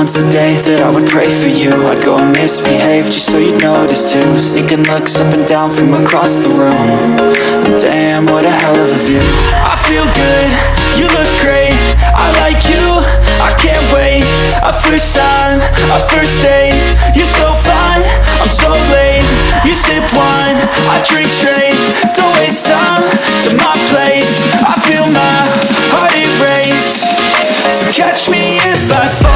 once a day that I would pray for you. I'd go and misbehave just so you'd notice too. Sneaking looks up and down from across the room. And damn, what a hell of a view. I feel good, you look great, I like you, I can't wait. A first time, a first date, you're so fine, I'm so late. You sip wine, I drink straight. Don't waste time to my place. I feel my heart erase. So catch me if I fall.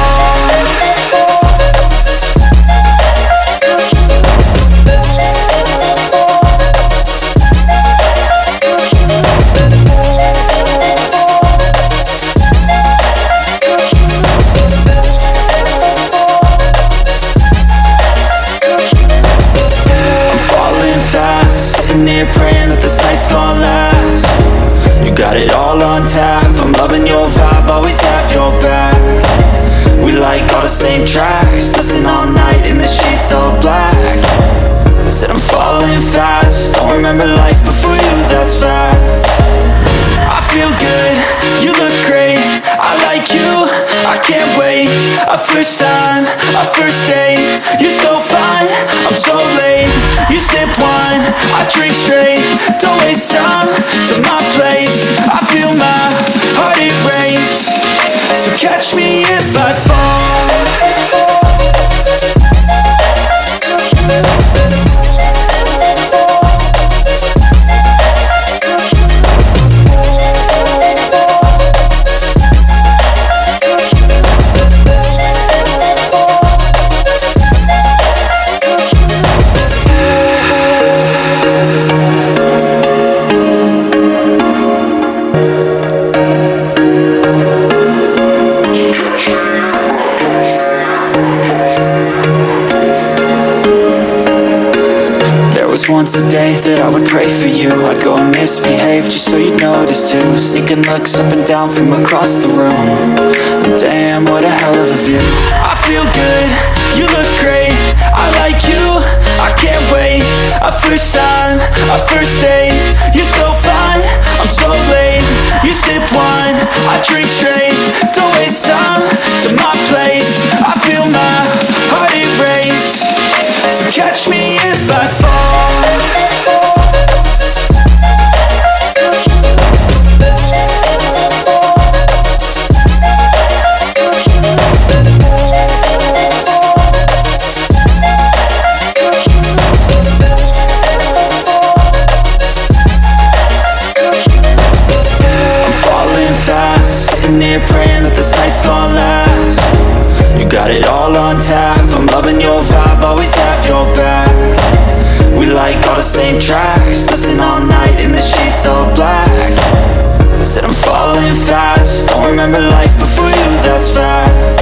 Sitting here praying that this night's gonna last. You got it all on tap, I'm loving your vibe, always have your back. We like all the same tracks, listen all night in the sheets all black. Said I'm falling fast, don't remember life before you, that's fact. I feel good, you look great, I like you, I can't wait. A first time, a first date, you're so fine, I'm so late. You sip wine, I drink straight. Don't waste time to my place. I feel my heart erase. So catch me if I fall. Once a day that I would pray for you. I'd go and misbehave just so you'd notice too. Sneaking looks up and down from across the room. And damn, what a hell of a view. I feel good, you look great, I like you, I can't wait. A first time, a first date, you're so fine, I'm so late. You sip wine, I drink straight. Don't waste time to my place. I feel my heart erase. So catch me if I fall. Sitting here praying that this night's gonna last. You got it all on tap, I'm loving your vibe, always have your back. We like all the same tracks, listen all night in the sheets all black. Said I'm falling fast, don't remember life before you, that's fact.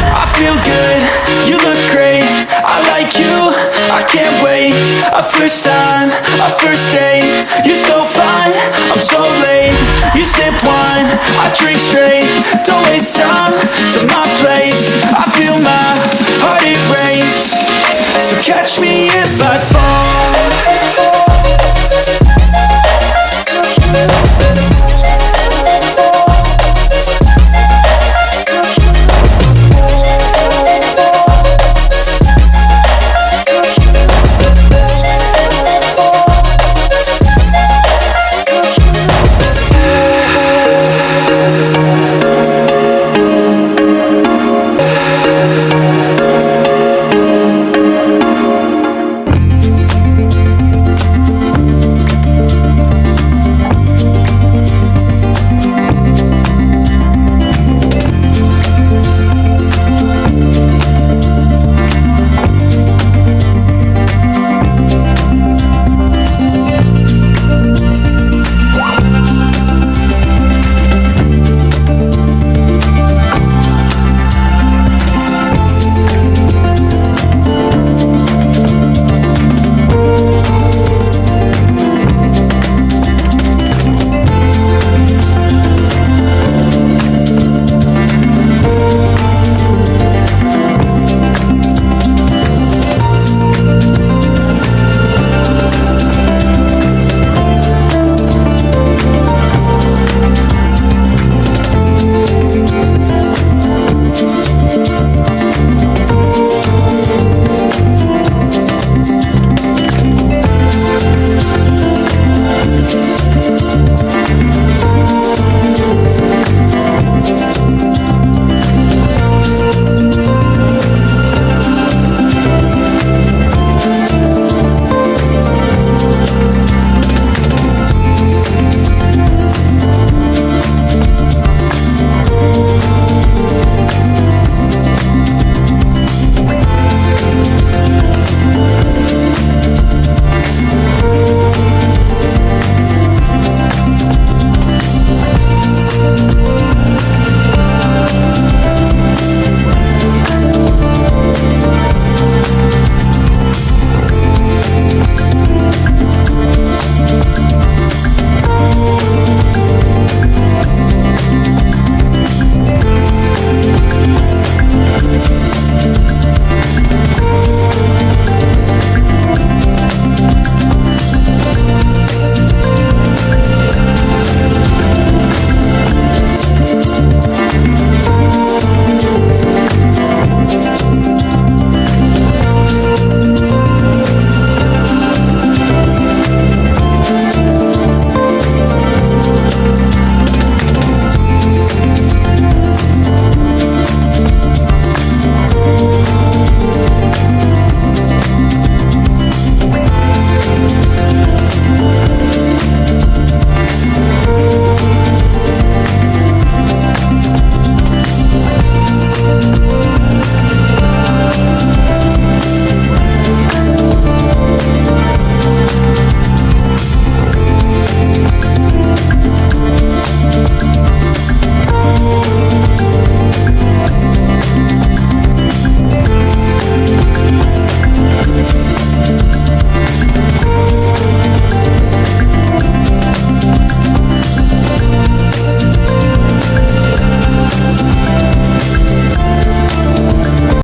I feel good, you look great, I like you, I can't wait. A first time, a first date, you're so fine, I'm so late. You sip wine, I drink straight. Don't waste time to my place. I feel my heart erase. So catch me if I fall.